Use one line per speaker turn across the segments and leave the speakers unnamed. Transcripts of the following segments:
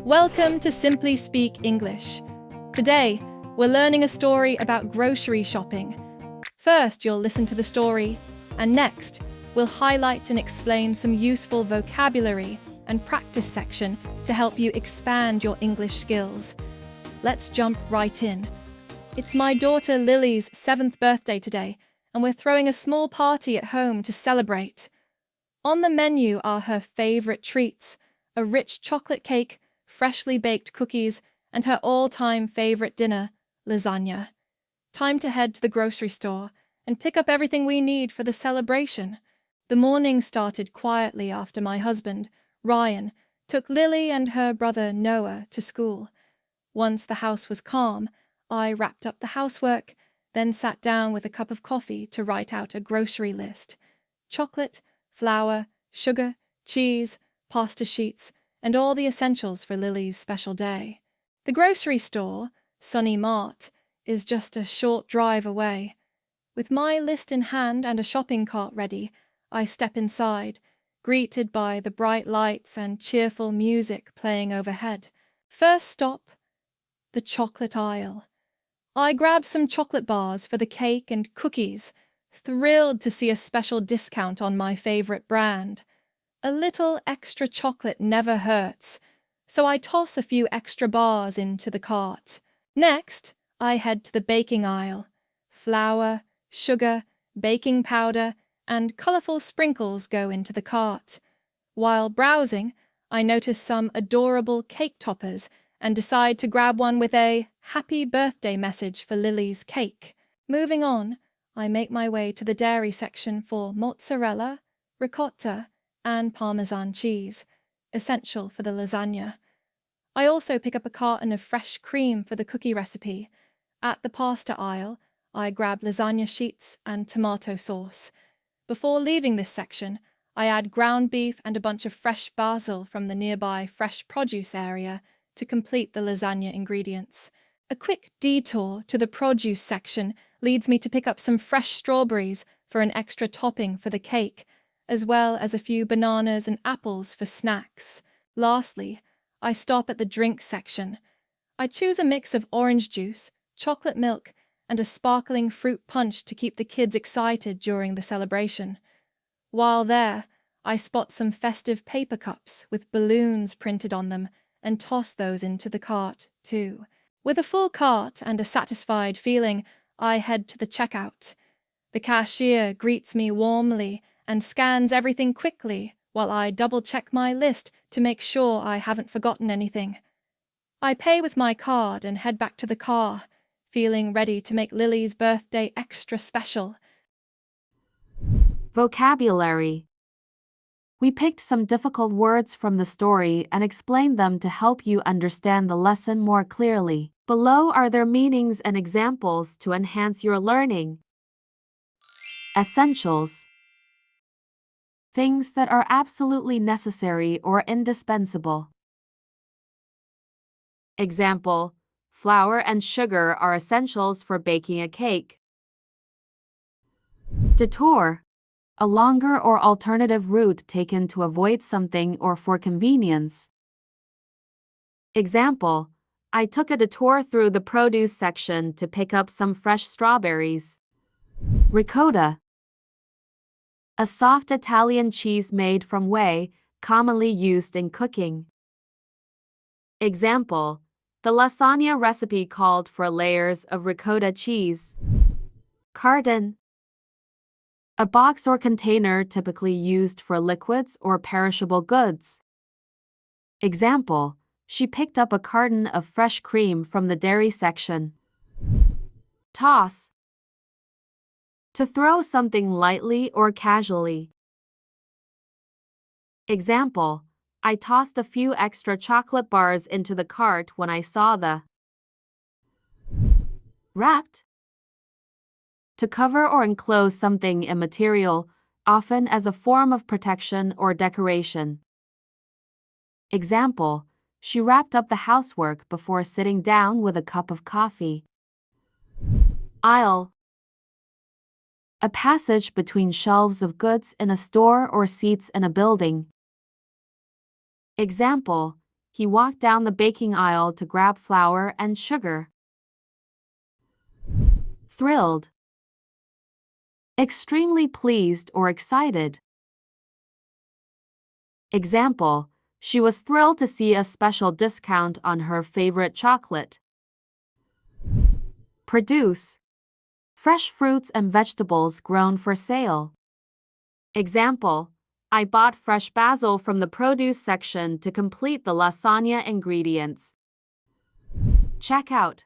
Welcome to Simply Speak English. Today, we're learning a story about grocery shopping. First, you'll listen to the story, and next, we'll highlight and explain some useful vocabulary and practice section to help you expand your English skills. Let's jump right in. It's my daughter Lily's 7th birthday today, and we're throwing a small party at home to celebrate. On the menu are her favorite treats, a rich chocolate cake, freshly baked cookies, and her all-time favorite dinner, lasagna. Time to head to the grocery store and pick up everything we need for the celebration. The morning started quietly after my husband, Ryan, took Lily and her brother Noah to school. Once the house was calm, I wrapped up the housework, then sat down with a cup of coffee to write out a grocery list. Chocolate, flour, sugar, cheese, pasta sheets, and all the essentials for Lily's special day. The grocery store, Sunny Mart, is just a short drive away. With my list in hand and a shopping cart ready, I step inside, greeted by the bright lights and cheerful music playing overhead. First stop, the chocolate aisle. I grab some chocolate bars for the cake and cookies, thrilled to see a special discount on my favorite brand. A little extra chocolate never hurts, so I toss a few extra bars into the cart. Next, I head to the baking aisle. Flour, sugar, baking powder, and colourful sprinkles go into the cart. While browsing, I notice some adorable cake toppers and decide to grab one with a happy birthday message for Lily's cake. Moving on, I make my way to the dairy section for mozzarella, ricotta, and Parmesan cheese, essential for the lasagna. I also pick up a carton of fresh cream for the cookie recipe. At the pasta aisle, I grab lasagna sheets and tomato sauce. Before leaving this section, I add ground beef and a bunch of fresh basil from the nearby fresh produce area to complete the lasagna ingredients. A quick detour to the produce section leads me to pick up some fresh strawberries for an extra topping for the cake, as well as a few bananas and apples for snacks. Lastly, I stop at the drink section. I choose a mix of orange juice, chocolate milk, and a sparkling fruit punch to keep the kids excited during the celebration. While there, I spot some festive paper cups with balloons printed on them and toss those into the cart, too. With a full cart and a satisfied feeling, I head to the checkout. The cashier greets me warmly and scans everything quickly while I double-check my list to make sure I haven't forgotten anything. I pay with my card and head back to the car, feeling ready to make Lily's birthday extra special.
Vocabulary. We picked some difficult words from the story and explained them to help you understand the lesson more clearly. Below are their meanings and examples to enhance your learning. Essentials. Things that are absolutely necessary or indispensable. Example: flour and sugar are essentials for baking a cake. Detour. A longer or alternative route taken to avoid something or for convenience. Example: I took a detour through the produce section to pick up some fresh strawberries. Ricotta. A soft Italian cheese made from whey, commonly used in cooking. Example: the lasagna recipe called for layers of ricotta cheese. Carton. A box or container typically used for liquids or perishable goods. Example: she picked up a carton of fresh cream from the dairy section. Toss. To throw something lightly or casually. Example: I tossed a few extra chocolate bars into the cart when I saw the. Wrapped. To cover or enclose something in material, often as a form of protection or decoration. Example: she wrapped up the housework before sitting down with a cup of coffee. Aisle. A passage between shelves of goods in a store or seats in a building. Example: he walked down the baking aisle to grab flour and sugar. Thrilled. Extremely pleased or excited. Example, she was thrilled to see a special discount on her favorite chocolate. Produce. Fresh fruits and vegetables grown for sale. Example, I bought fresh basil from the produce section to complete the lasagna ingredients. Checkout.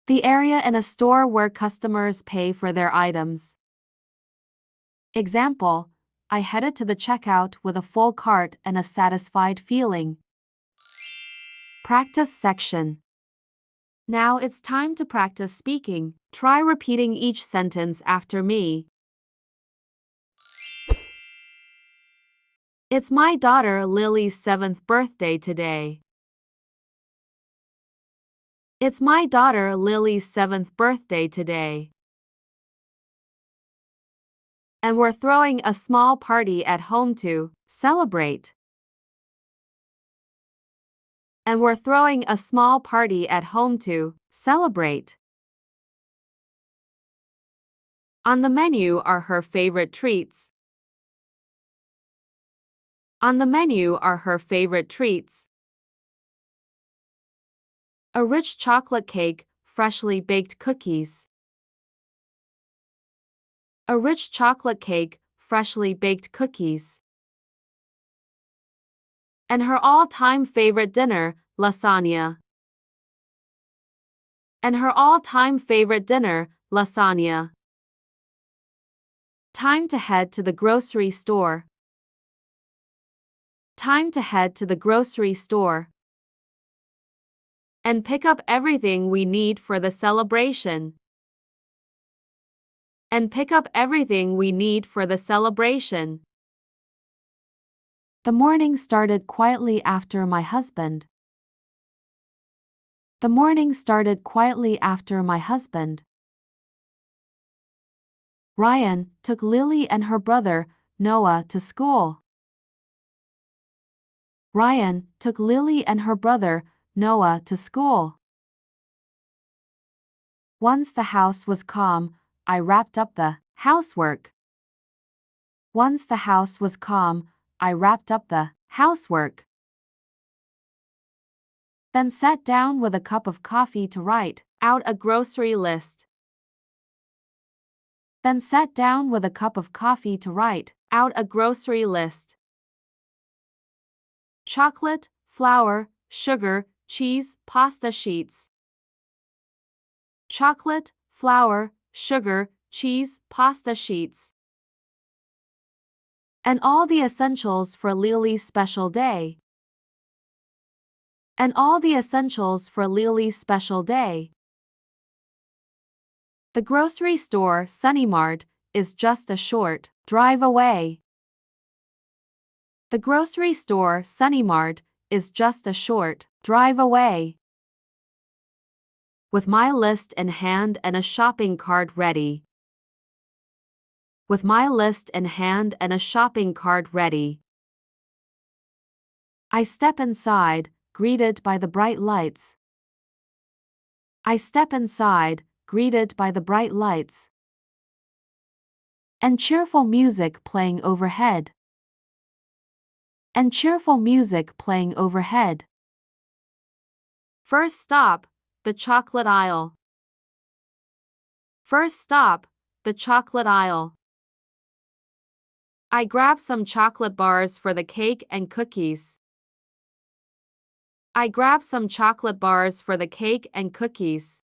The area in a store where customers pay for their items. Example, I headed to the checkout with a full cart and a satisfied feeling. Practice section. Now it's time to practice speaking. Try repeating each sentence after me. It's my daughter Lily's 7th birthday today. It's my daughter Lily's 7th birthday today. And we're throwing a small party at home to celebrate. And we're throwing a small party at home to celebrate. On the menu are her favorite treats. On the menu are her favorite treats. A rich chocolate cake, freshly baked cookies. A rich chocolate cake, freshly baked cookies. And her all-time favorite dinner, lasagna. And her all-time favorite dinner, lasagna. Time to head to the grocery store. Time to head to the grocery store. And pick up everything we need for the celebration. And pick up everything we need for the celebration. The morning started quietly after my husband. The morning started quietly after my husband. Ryan took Lily and her brother, Noah, to school. Ryan took Lily and her brother, Noah, to school. Once the house was calm, I wrapped up the housework. Once the house was calm, I wrapped up the housework. Then sat down with a cup of coffee to write out a grocery list. Then sat down with a cup of coffee to write out a grocery list. Chocolate, flour, sugar, cheese, pasta sheets. Chocolate, flour, sugar, cheese, pasta sheets. And all the essentials for Lily's special day. And all the essentials for Lily's special day. The grocery store, Sunny Mart, is just a short drive away. The grocery store, Sunny Mart, is just a short drive away. With my list in hand and a shopping cart ready. With my list in hand and a shopping cart ready. I step inside, greeted by the bright lights. I step inside, greeted by the bright lights. And cheerful music playing overhead. And cheerful music playing overhead. First stop, the chocolate aisle. First stop, the chocolate aisle. I grab some chocolate bars for the cake and cookies. I grab some chocolate bars for the cake and cookies.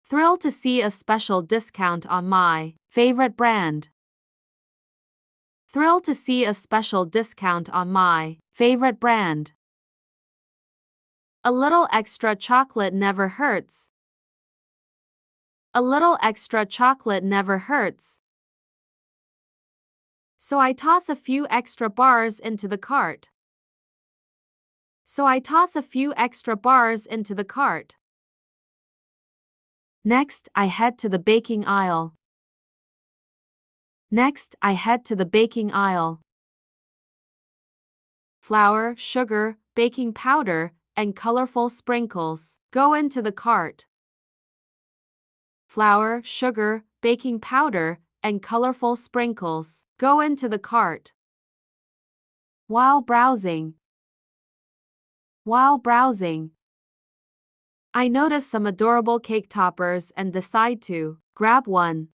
Thrilled to see a special discount on my favorite brand. Thrilled to see a special discount on my favorite brand. A little extra chocolate never hurts. A little extra chocolate never hurts. So I toss a few extra bars into the cart. So I toss a few extra bars into the cart. Next, I head to the baking aisle. Next, I head to the baking aisle. Flour, sugar, baking powder, and colorful sprinkles go into the cart. Flour, sugar, baking powder, and colorful sprinkles go into the cart. While browsing. While browsing, I notice some adorable cake toppers and decide to grab one.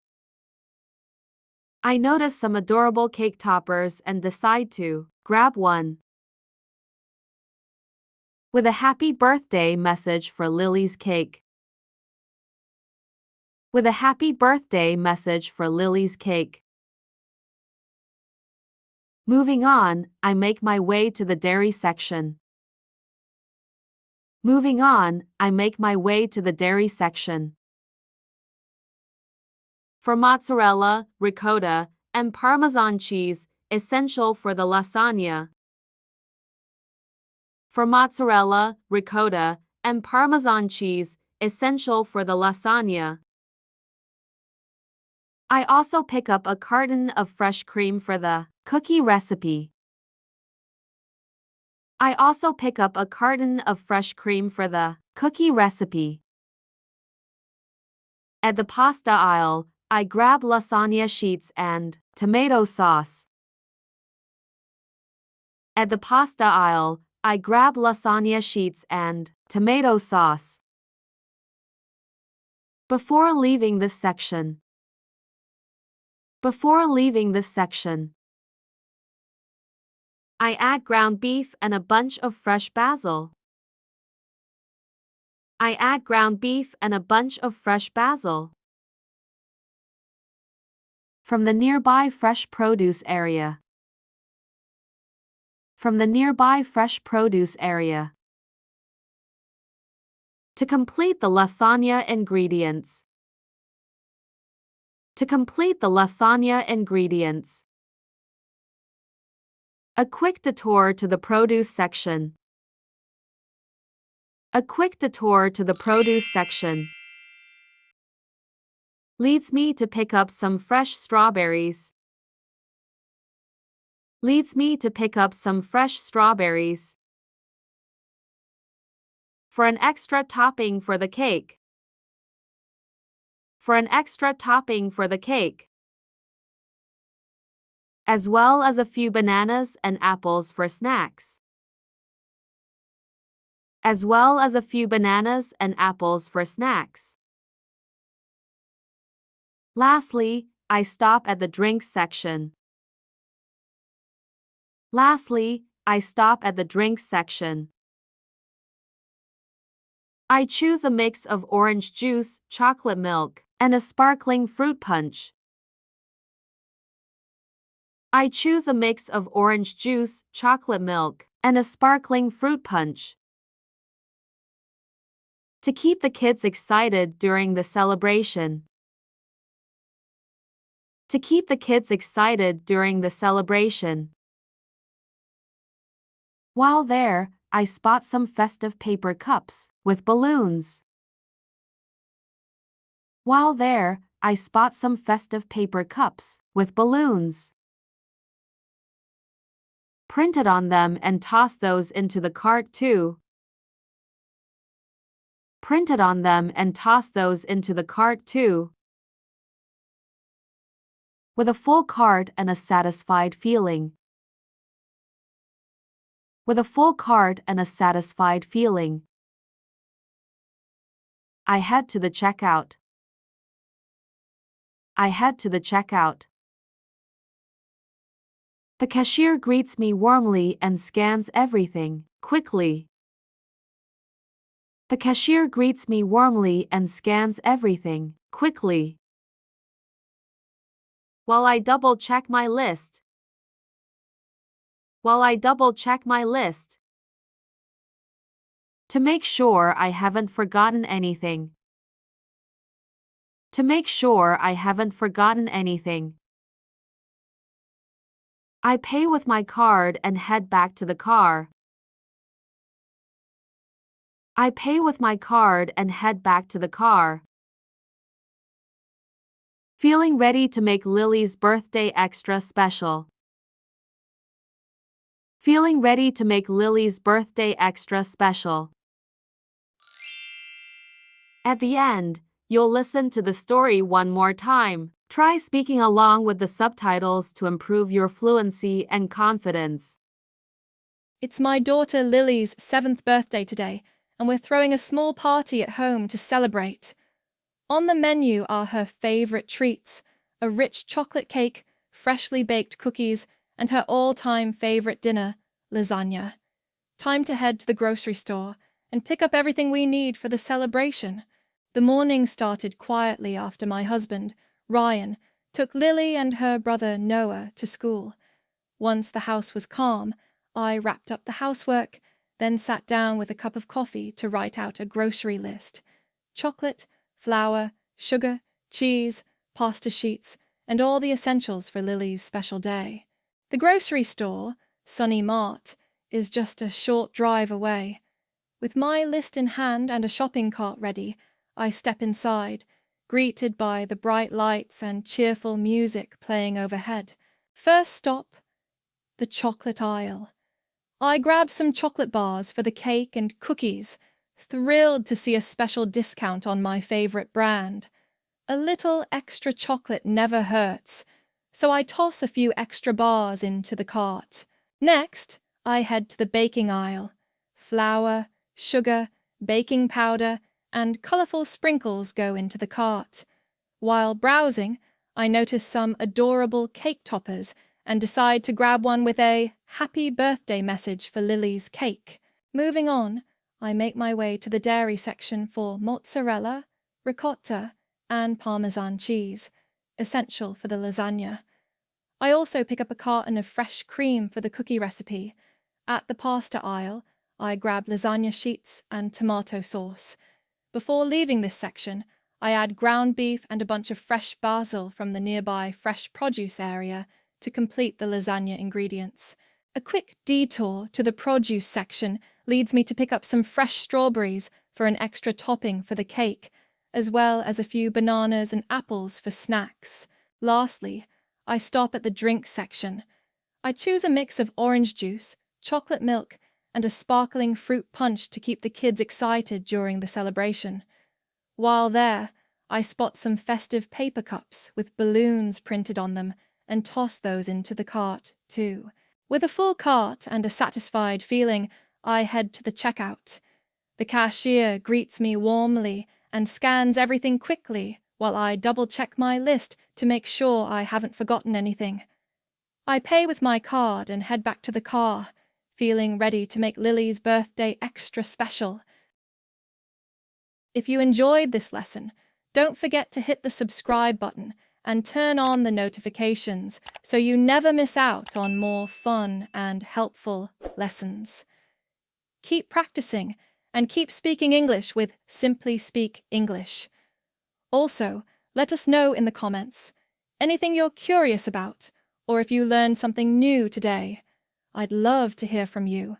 I notice some adorable cake toppers and decide to grab one. With a happy birthday message for Lily's cake. With a happy birthday message for Lily's cake. Moving on, I make my way to the dairy section. Moving on, I make my way to the dairy section. For mozzarella, ricotta, and Parmesan cheese, essential for the lasagna. For mozzarella, ricotta, and Parmesan cheese, essential for the lasagna. I also pick up a carton of fresh cream for the cookie recipe. I also pick up a carton of fresh cream for the cookie recipe. At the pasta aisle, I grab lasagna sheets and tomato sauce. At the pasta aisle, I grab lasagna sheets and tomato sauce. Before leaving this section. Before leaving this section, I add ground beef and a bunch of fresh basil. I add ground beef and a bunch of fresh basil. From the nearby fresh produce area. From the nearby fresh produce area. To complete the lasagna ingredients. To complete the lasagna ingredients. A quick detour to the produce section. A quick detour to the produce section leads me to pick up some fresh strawberries. Leads me to pick up some fresh strawberries. For an extra topping for the cake. For an extra topping for the cake. As well as a few bananas and apples for snacks. As well as a few bananas and apples for snacks. Lastly, I stop at the drinks section. Lastly, I stop at the drinks section. I choose a mix of orange juice, chocolate milk, and a sparkling fruit punch. I choose a mix of orange juice, chocolate milk, and a sparkling fruit punch. To keep the kids excited during the celebration. To keep the kids excited during the celebration. While there, I spot some festive paper cups with balloons. While there, I spot some festive paper cups with balloons printed on them and toss those into the cart too. Printed on them and toss those into the cart too. With a full cart and a satisfied feeling. With a full cart and a satisfied feeling. I head to the checkout. I head to the checkout. The cashier greets me warmly and scans everything quickly. The cashier greets me warmly and scans everything quickly. While I double-check my list. While I double-check my list. To make sure I haven't forgotten anything. To make sure I haven't forgotten anything. I pay with my card and head back to the car. I pay with my card and head back to the car. Feeling ready to make Lily's birthday extra special. feeling ready to make Lily's birthday extra special. At the end, you'll listen to the story one more time. Try speaking along with the subtitles to improve your fluency and confidence.
It's my daughter Lily's 7th birthday today, and we're throwing a small party at home to celebrate. On the menu are her favorite treats, a rich chocolate cake, freshly baked cookies, and her all-time favorite dinner, lasagna. Time to head to the grocery store and pick up everything we need for the celebration. The morning started quietly after my husband, Ryan, took Lily and her brother Noah to school. Once the house was calm, I wrapped up the housework, then sat down with a cup of coffee to write out a grocery list. Chocolate, flour, sugar, cheese, pasta sheets, and all the essentials for Lily's special day. The grocery store, Sunny Mart, is just a short drive away. With my list in hand and a shopping cart ready, I step inside, greeted by the bright lights and cheerful music playing overhead. First stop, the chocolate aisle. I grab some chocolate bars for the cake and cookies, thrilled to see a special discount on my favorite brand. A little extra chocolate never hurts, so I toss a few extra bars into the cart. Next, I head to the baking aisle. Flour, sugar, baking powder, and colorful sprinkles go into the cart. While browsing, I notice some adorable cake toppers and decide to grab one with a happy birthday message for Lily's cake. Moving on, I make my way to the dairy section for mozzarella, ricotta, and Parmesan cheese, essential for the lasagna. I also pick up a carton of fresh cream for the cookie recipe. At the pasta aisle, I grab lasagna sheets and tomato sauce. Before leaving this section, I add ground beef and a bunch of fresh basil from the nearby fresh produce area to complete the lasagna ingredients. A quick detour to the produce section leads me to pick up some fresh strawberries for an extra topping for the cake, as well as a few bananas and apples for snacks. Lastly, I stop at the drink section. I choose a mix of orange juice, chocolate milk, and a sparkling fruit punch to keep the kids excited during the celebration. While there, I spot some festive paper cups with balloons printed on them and toss those into the cart, too. With a full cart and a satisfied feeling, I head to the checkout. The cashier greets me warmly and scans everything quickly while I double-check my list to make sure I haven't forgotten anything. I pay with my card and head back to the car, feeling ready to make Lily's birthday extra special. If you enjoyed this lesson, don't forget to hit the subscribe button and turn on the notifications so you never miss out on more fun and helpful lessons. Keep practicing and keep speaking English with Simply Speak English. Also, let us know in the comments anything you're curious about or if you learned something new today. I'd love to hear from you.